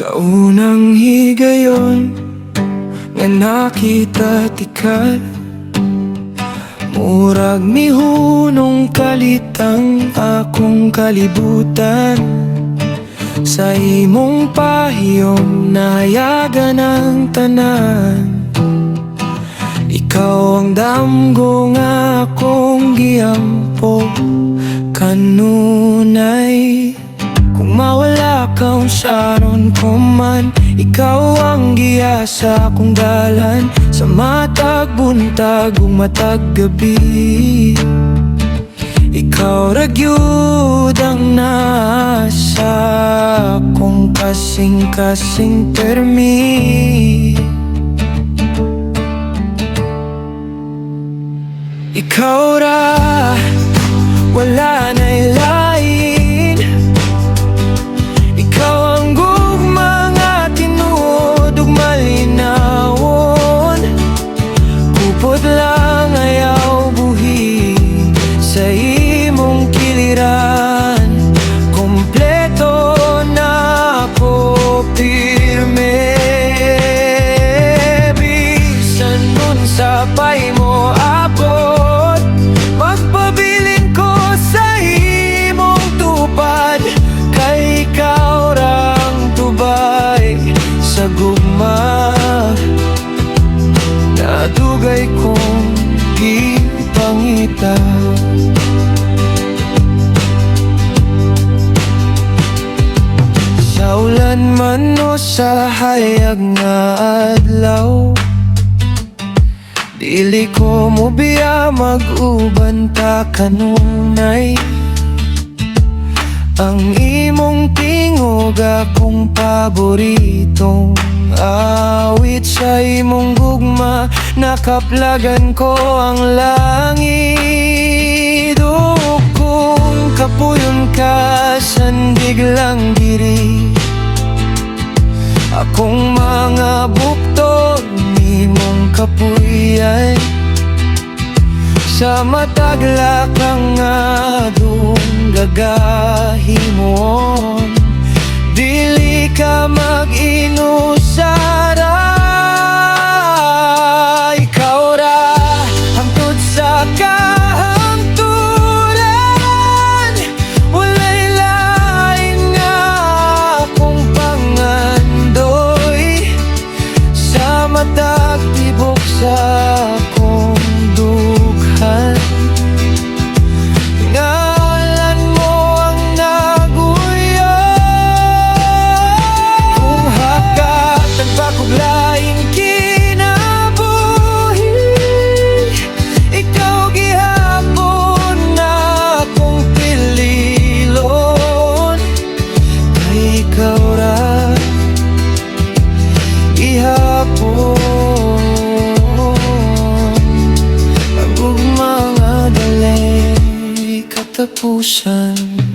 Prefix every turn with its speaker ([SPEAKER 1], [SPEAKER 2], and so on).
[SPEAKER 1] Sa unang higayon nga nakita tikal, murag mihunong kalitang akong kalibutan. Sa imong pahiyom nayagan ang tanan. Ikaw ang damgo nga akong giampo kanunay. Kung mawala ka unsaron ko man, ikaw ang giyasa kong dalan. Sa matag buntag ug matag gabi, ikaw ragyud ang nasa kong kasing-kasing permi. Ikaw ra, wala na'y lain. Ikaw ang gugma nga tinuod ug malinawon. Kupot lang ayaw buhi sa imong kiliran. Kompleto na ako pirme. Bisan nun sa pay mo abot, magpabilin ko sa imong tupad. Kay ikaw rang tubay sa gugma na dugay kong gipangita. Sa ulan man o sa hayag nga adlaw, dili ko mo biya mag-uban ta kanunay. Ang imong tingog akong paboritong awit. Sa imong gugma nakaplagan ko ang langit. O kung kapuyon ka sandig lang diri, akong mga bukton imong kapuyan. Sa matagla kang adung gagahimon, dili ka mag-inusara. Ikaw ra hangtod sa kahangturan, walay lain nga akong pangandoy. Sa matag tibok sa akong dughan, ngalan mo ang naguyod. Kung hakatan pa kog laing kinabuhi, ikaw gihapon na akong pililon. Kay ikaw ra gihapon ang gugma nga dali katapusan.